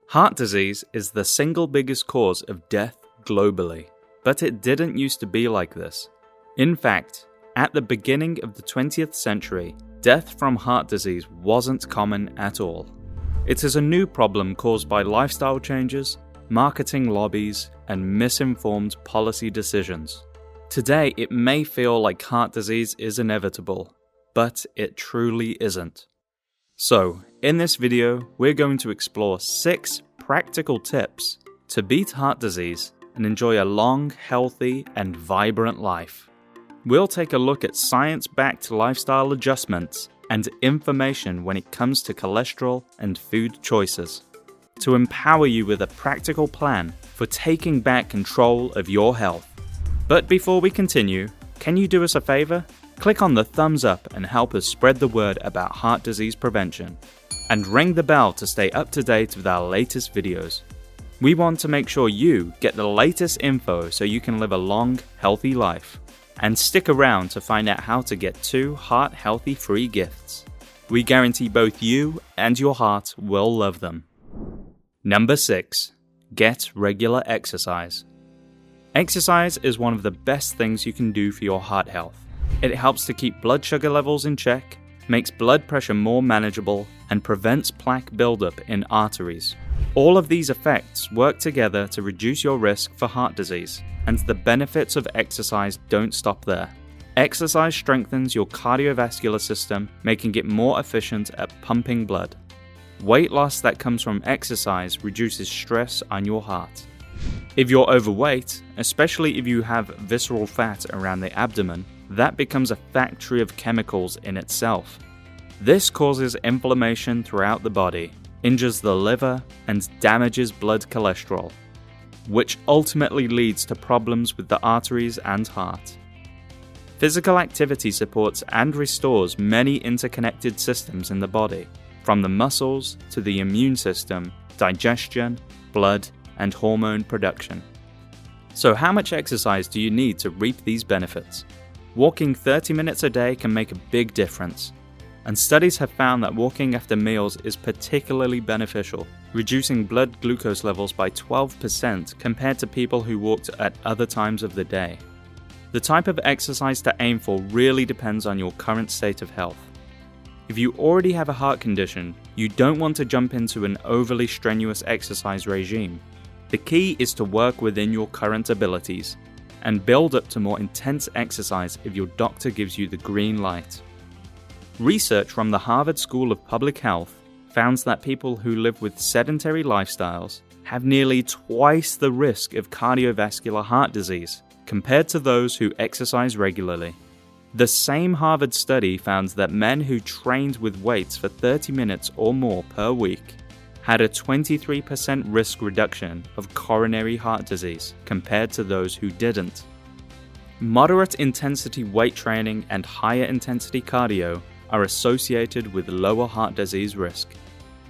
Heart disease is the single biggest cause of death globally, but it didn't used to be like this. In fact, at the beginning of the 20th century, death from heart disease wasn't common at all. It is a new problem caused by lifestyle changes, marketing lobbies, and misinformed policy decisions. Today, it may feel like heart disease is inevitable, but it truly isn't. So, in this video, we're going to explore 6 practical tips to beat heart disease and enjoy a long, healthy, and vibrant life. We'll take a look at science-backed lifestyle adjustments and information when it comes to cholesterol and food choices, to empower you with a practical plan for taking back control of your health. But before we continue, can you do us a favor? Click on the thumbs up and help us spread the word about heart disease prevention. And ring the bell to stay up to date with our latest videos. We want to make sure you get the latest info so you can live a long, healthy life. And stick around to find out how to get 2 heart-healthy free gifts. We guarantee both you and your heart will love them. Number 6. Get regular exercise. Exercise is one of the best things you can do for your heart health. It helps to keep blood sugar levels in check, makes blood pressure more manageable, and prevents plaque buildup in arteries. All of these effects work together to reduce your risk for heart disease, and the benefits of exercise don't stop there. Exercise strengthens your cardiovascular system, making it more efficient at pumping blood. Weight loss that comes from exercise reduces stress on your heart. If you're overweight, especially if you have visceral fat around the abdomen, that becomes a factory of chemicals in itself. This causes inflammation throughout the body, injures the liver, and damages blood cholesterol, which ultimately leads to problems with the arteries and heart. Physical activity supports and restores many interconnected systems in the body, from the muscles to the immune system, digestion, blood, and hormone production. So how much exercise do you need to reap these benefits? Walking 30 minutes a day can make a big difference, and studies have found that walking after meals is particularly beneficial, reducing blood glucose levels by 12% compared to people who walked at other times of the day. The type of exercise to aim for really depends on your current state of health. If you already have a heart condition, you don't want to jump into an overly strenuous exercise regime. The key is to work within your current abilities and build up to more intense exercise if your doctor gives you the green light. Research from the Harvard School of Public Health found that people who live with sedentary lifestyles have nearly twice the risk of cardiovascular heart disease compared to those who exercise regularly. The same Harvard study found that men who trained with weights for 30 minutes or more per week had a 23% risk reduction of coronary heart disease compared to those who didn't. Moderate intensity weight training and higher intensity cardio are associated with lower heart disease risk.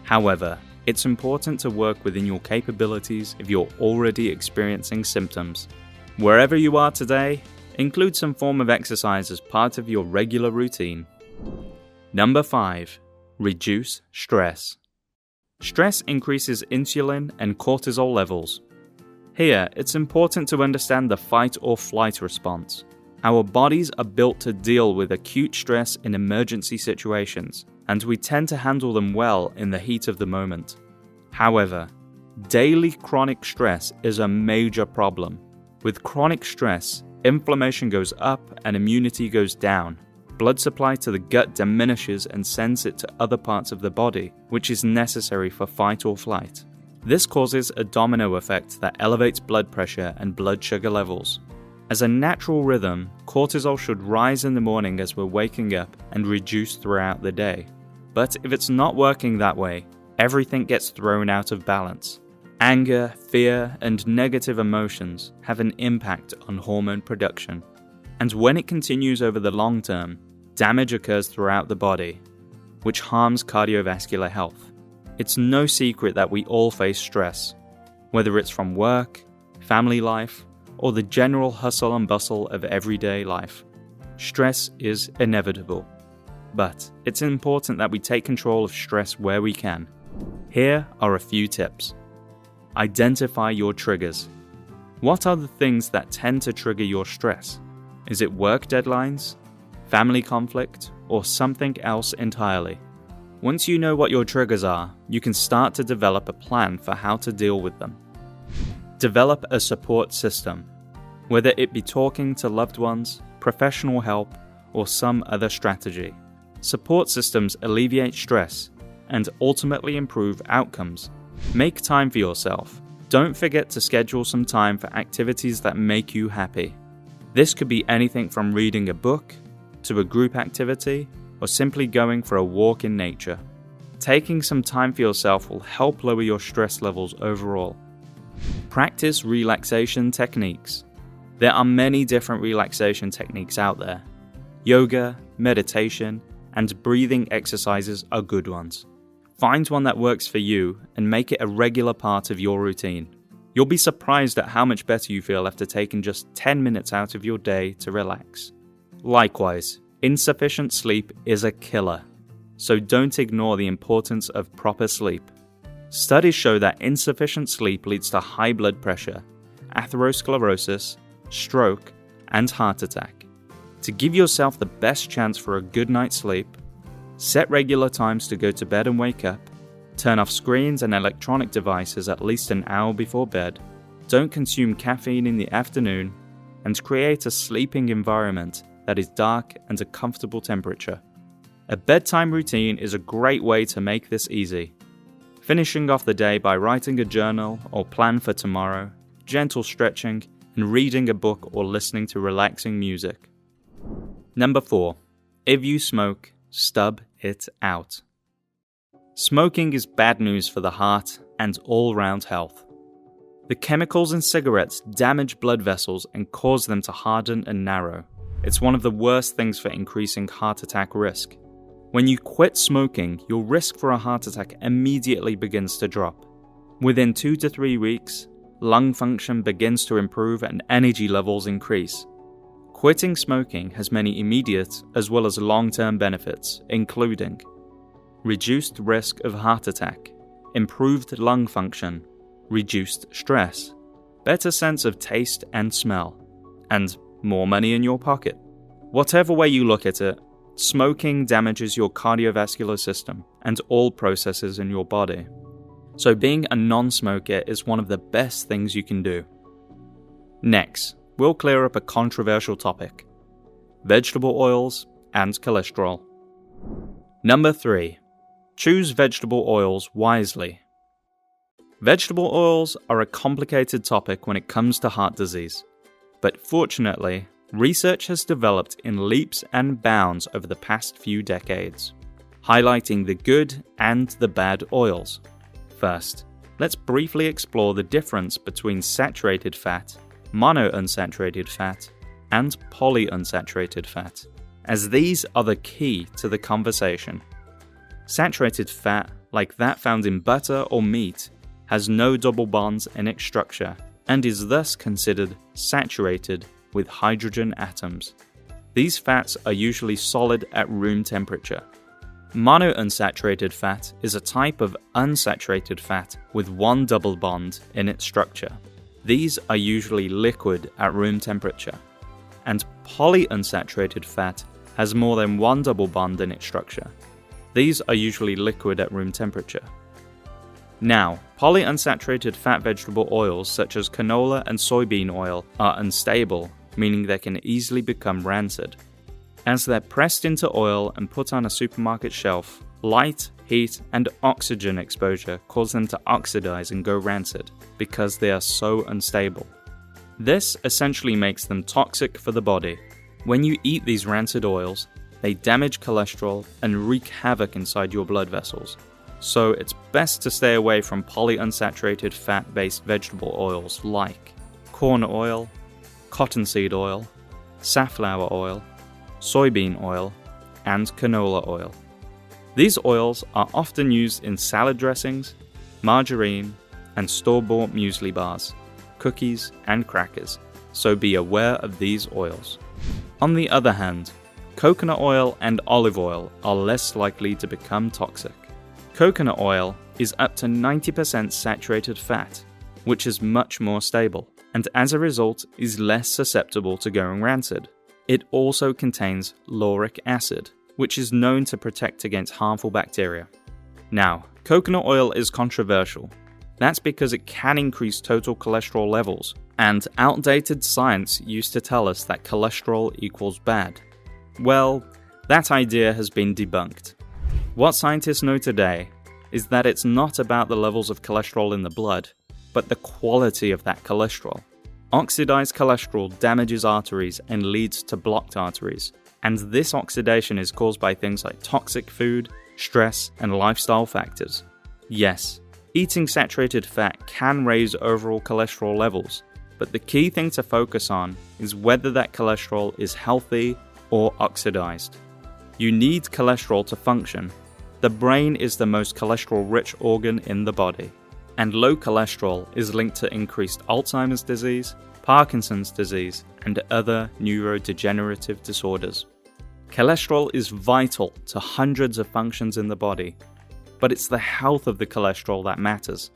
However, it's important to work within your capabilities if you're already experiencing symptoms. Wherever you are today, include some form of exercise as part of your regular routine. Number 5. Reduce stress. Stress increases insulin and cortisol levels. Here, it's important to understand the fight or flight response. Our bodies are built to deal with acute stress in emergency situations, and we tend to handle them well in the heat of the moment. However, daily chronic stress is a major problem. With chronic stress, inflammation goes up and immunity goes down. Blood supply to the gut diminishes and sends it to other parts of the body, which is necessary for fight or flight. This causes a domino effect that elevates blood pressure and blood sugar levels. As a natural rhythm, cortisol should rise in the morning as we're waking up and reduce throughout the day. But if it's not working that way, everything gets thrown out of balance. Anger, fear, and negative emotions have an impact on hormone production. And when it continues over the long term, damage occurs throughout the body, which harms cardiovascular health. It's no secret that we all face stress, whether it's from work, family life, or the general hustle and bustle of everyday life. Stress is inevitable, but it's important that we take control of stress where we can. Here are a few tips. Identify your triggers. What are the things that tend to trigger your stress? Is it work deadlines, family conflict, or something else entirely? Once you know what your triggers are, you can start to develop a plan for how to deal with them. Develop a support system, whether it be talking to loved ones, professional help, or some other strategy. Support systems alleviate stress and ultimately improve outcomes. Make time for yourself. Don't forget to schedule some time for activities that make you happy. This could be anything from reading a book, to a group activity, or simply going for a walk in nature. Taking some time for yourself will help lower your stress levels overall. Practice relaxation techniques. There are many different relaxation techniques out there. Yoga, meditation, and breathing exercises are good ones. Find one that works for you and make it a regular part of your routine. You'll be surprised at how much better you feel after taking just 10 minutes out of your day to relax. Likewise, insufficient sleep is a killer, so don't ignore the importance of proper sleep. Studies show that insufficient sleep leads to high blood pressure, atherosclerosis, stroke, and heart attack. To give yourself the best chance for a good night's sleep, set regular times to go to bed and wake up, turn off screens and electronic devices at least an hour before bed, don't consume caffeine in the afternoon, and create a sleeping environment that is dark and a comfortable temperature. A bedtime routine is a great way to make this easy. Finishing off the day by writing a journal or plan for tomorrow, gentle stretching, and reading a book or listening to relaxing music. Number 4. If you smoke, stub it out. Smoking is bad news for the heart and all-round health. The chemicals in cigarettes damage blood vessels and cause them to harden and narrow. It's one of the worst things for increasing heart attack risk. When you quit smoking, your risk for a heart attack immediately begins to drop. Within 2 to 3 weeks, lung function begins to improve and energy levels increase. Quitting smoking has many immediate as well as long-term benefits, including reduced risk of heart attack, improved lung function, reduced stress, better sense of taste and smell, and more money in your pocket. Whatever way you look at it, smoking damages your cardiovascular system and all processes in your body. So being a non-smoker is one of the best things you can do. Next, we'll clear up a controversial topic: vegetable oils and cholesterol. Number 3. Choose vegetable oils wisely. Vegetable oils are a complicated topic when it comes to heart disease, but fortunately, research has developed in leaps and bounds over the past few decades, highlighting the good and the bad oils. First, let's briefly explore the difference between saturated fat, monounsaturated fat, and polyunsaturated fat, as these are the key to the conversation. Saturated fat, like that found in butter or meat, has no double bonds in its structure and is thus considered saturated with hydrogen atoms. These fats are usually solid at room temperature. Monounsaturated fat is a type of unsaturated fat with one double bond in its structure. These are usually liquid at room temperature. And polyunsaturated fat has more than one double bond in its structure. These are usually liquid at room temperature. Now, polyunsaturated fat vegetable oils such as canola and soybean oil are unstable, meaning they can easily become rancid. As they're pressed into oil and put on a supermarket shelf, light, heat, and oxygen exposure cause them to oxidize and go rancid because they are so unstable. This essentially makes them toxic for the body. When you eat these rancid oils, they damage cholesterol and wreak havoc inside your blood vessels. So it's best to stay away from polyunsaturated fat-based vegetable oils like corn oil, cottonseed oil, safflower oil, soybean oil, and canola oil. These oils are often used in salad dressings, margarine, and store-bought muesli bars, cookies, and crackers, so be aware of these oils. On the other hand, coconut oil and olive oil are less likely to become toxic. Coconut oil is up to 90% saturated fat, which is much more stable, and as a result is less susceptible to going rancid. It also contains lauric acid, which is known to protect against harmful bacteria. Now, coconut oil is controversial. That's because it can increase total cholesterol levels, and outdated science used to tell us that cholesterol equals bad. Well, that idea has been debunked. What scientists know today is that it's not about the levels of cholesterol in the blood, but the quality of that cholesterol. Oxidized cholesterol damages arteries and leads to blocked arteries, and this oxidation is caused by things like toxic food, stress, and lifestyle factors. Yes, eating saturated fat can raise overall cholesterol levels, but the key thing to focus on is whether that cholesterol is healthy or oxidized. You need cholesterol to function. The brain is the most cholesterol-rich organ in the body, and low cholesterol is linked to increased Alzheimer's disease, Parkinson's disease, and other neurodegenerative disorders. Cholesterol is vital to hundreds of functions in the body, but it's the health of the cholesterol that matters.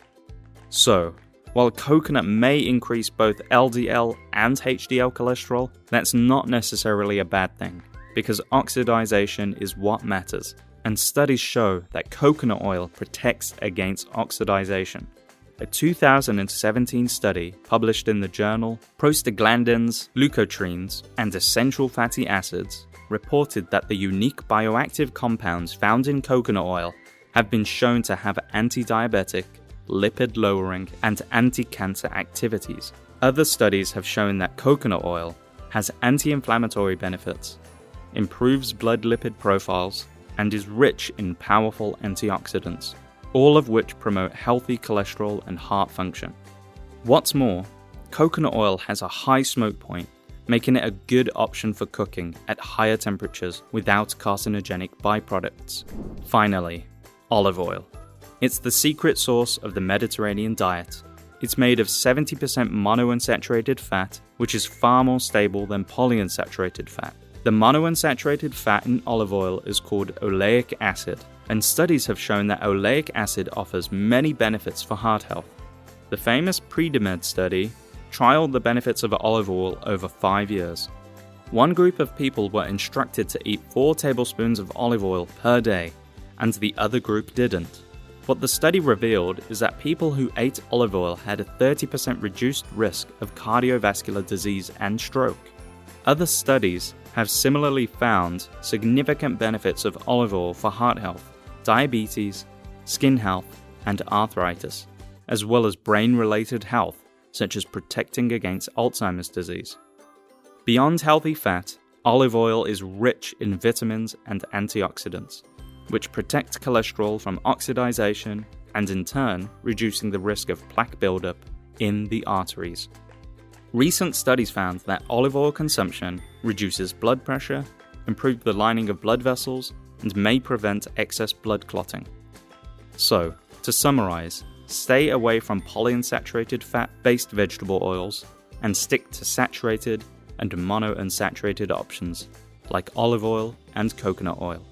So, while coconut may increase both LDL and HDL cholesterol, that's not necessarily a bad thing, because oxidization is what matters, and studies show that coconut oil protects against oxidization. A 2017 study published in the journal Prostaglandins, Leukotrienes, and Essential Fatty Acids reported that the unique bioactive compounds found in coconut oil have been shown to have anti-diabetic, lipid-lowering, and anti-cancer activities. Other studies have shown that coconut oil has anti-inflammatory benefits, improves blood lipid profiles, and is rich in powerful antioxidants, all of which promote healthy cholesterol and heart function. What's more, coconut oil has a high smoke point, making it a good option for cooking at higher temperatures without carcinogenic byproducts. Finally, olive oil. It's the secret sauce of the Mediterranean diet. It's made of 70% monounsaturated fat, which is far more stable than polyunsaturated fat. The monounsaturated fat in olive oil is called oleic acid, and studies have shown that oleic acid offers many benefits for heart health. The famous Predemed study trialed the benefits of olive oil over 5 years. One group of people were instructed to eat 4 tablespoons of olive oil per day, and the other group didn't. What the study revealed is that people who ate olive oil had a 30% reduced risk of cardiovascular disease and stroke. Other studies have similarly found significant benefits of olive oil for heart health, diabetes, skin health, and arthritis, as well as brain-related health, such as protecting against Alzheimer's disease. Beyond healthy fat, olive oil is rich in vitamins and antioxidants, which protect cholesterol from oxidization and in turn reducing the risk of plaque buildup in the arteries. Recent studies found that olive oil consumption reduces blood pressure, improves the lining of blood vessels, and may prevent excess blood clotting. So, to summarize, stay away from polyunsaturated fat-based vegetable oils and stick to saturated and monounsaturated options like olive oil and coconut oil.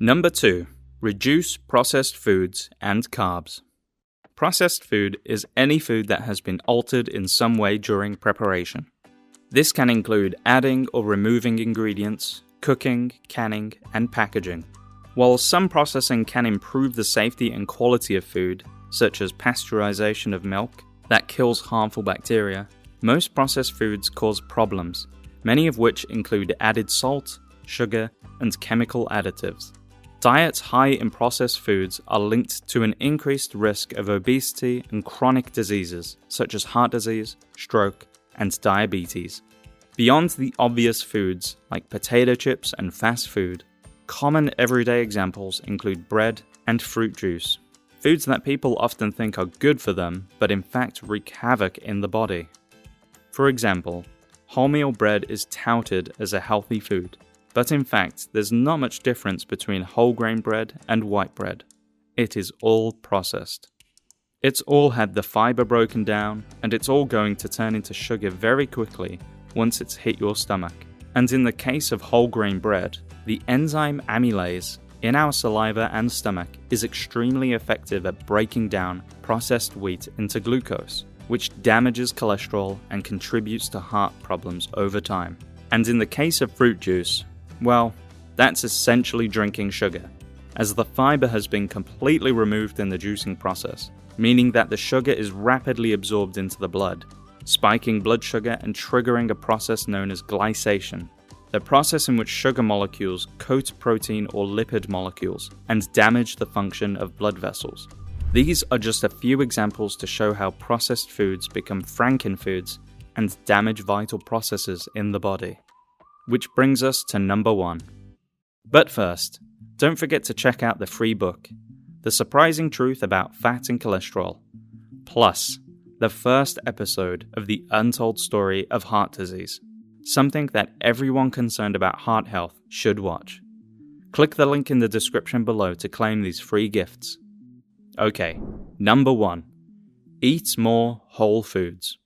Number 2. Reduce processed foods and carbs. Processed food is any food that has been altered in some way during preparation. This can include adding or removing ingredients, cooking, canning, and packaging. While some processing can improve the safety and quality of food, such as pasteurization of milk that kills harmful bacteria, most processed foods cause problems, many of which include added salt, sugar, and chemical additives. Diets high in processed foods are linked to an increased risk of obesity and chronic diseases such as heart disease, stroke, and diabetes. Beyond the obvious foods like potato chips and fast food, common everyday examples include bread and fruit juice, foods that people often think are good for them but in fact wreak havoc in the body. For example, wholemeal bread is touted as a healthy food, but in fact there's not much difference between whole grain bread and white bread. It is all processed. It's all had the fiber broken down, and it's all going to turn into sugar very quickly once it's hit your stomach. And in the case of whole grain bread, the enzyme amylase in our saliva and stomach is extremely effective at breaking down processed wheat into glucose, which damages cholesterol and contributes to heart problems over time. And in the case of fruit juice, well, that's essentially drinking sugar, as the fiber has been completely removed in the juicing process, meaning that the sugar is rapidly absorbed into the blood, spiking blood sugar and triggering a process known as glycation, the process in which sugar molecules coat protein or lipid molecules and damage the function of blood vessels. These are just a few examples to show how processed foods become frankenfoods and damage vital processes in the body. Which brings us to number 1. But first, don't forget to check out the free book, The Surprising Truth About Fat and Cholesterol, plus the first episode of the untold story of heart disease, something that everyone concerned about heart health should watch. Click the link in the description below to claim these free gifts. Okay, number 1. Eat more whole foods.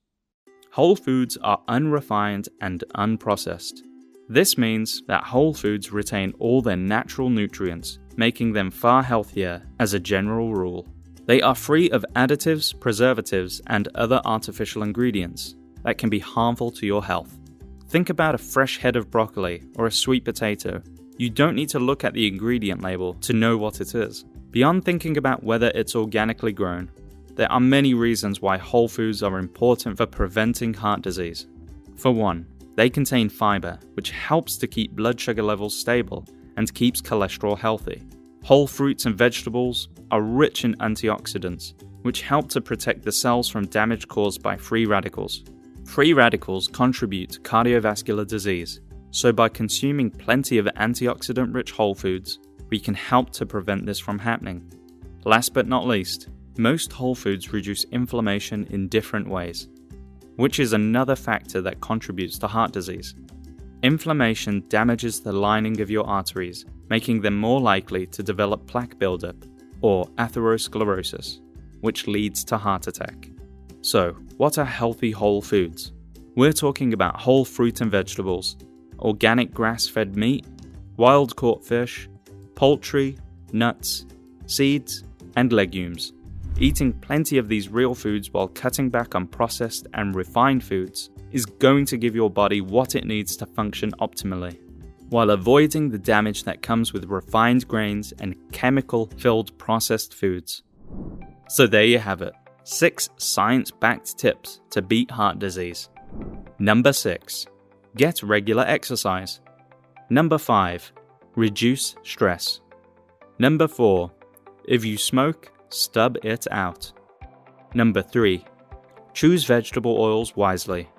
Whole foods are unrefined and unprocessed. This means that whole foods retain all their natural nutrients, making them far healthier as a general rule. They are free of additives, preservatives, and other artificial ingredients that can be harmful to your health. Think about a fresh head of broccoli or a sweet potato. You don't need to look at the ingredient label to know what it is. Beyond thinking about whether it's organically grown, there are many reasons why whole foods are important for preventing heart disease. For one, they contain fiber, which helps to keep blood sugar levels stable and keeps cholesterol healthy. Whole fruits and vegetables are rich in antioxidants, which help to protect the cells from damage caused by free radicals. Free radicals contribute to cardiovascular disease, so by consuming plenty of antioxidant-rich whole foods, we can help to prevent this from happening. Last but not least, most whole foods reduce inflammation in different ways, which is another factor that contributes to heart disease. Inflammation damages the lining of your arteries, making them more likely to develop plaque buildup, or atherosclerosis, which leads to heart attack. So, what are healthy whole foods? We're talking about whole fruit and vegetables, organic grass-fed meat, wild-caught fish, poultry, nuts, seeds, and legumes. Eating plenty of these real foods while cutting back on processed and refined foods is going to give your body what it needs to function optimally, while avoiding the damage that comes with refined grains and chemical-filled processed foods. So there you have it, 6 science-backed tips to beat heart disease. Number 6. Get regular exercise. Number 5. Reduce stress. Number 4. If you smoke, stub it out. Number 3. Choose vegetable oils wisely.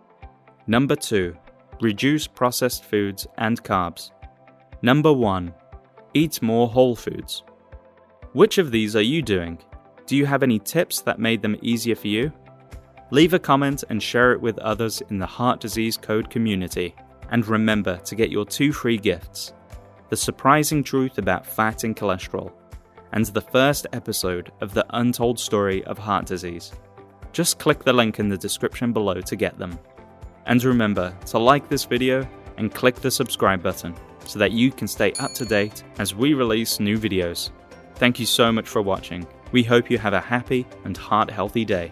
Number 2. Reduce processed foods and carbs. Number 1. Eat more whole foods. Which of these are you doing? Do you have any tips that made them easier for you? Leave a comment and share it with others in the Heart Disease Code community. And remember to get your 2 free gifts: The Surprising Truth About Fat and Cholesterol, and the first episode of the untold story of heart disease. Just click the link in the description below to get them. And remember to like this video and click the subscribe button so that you can stay up to date as we release new videos. Thank you so much for watching. We hope you have a happy and heart-healthy day.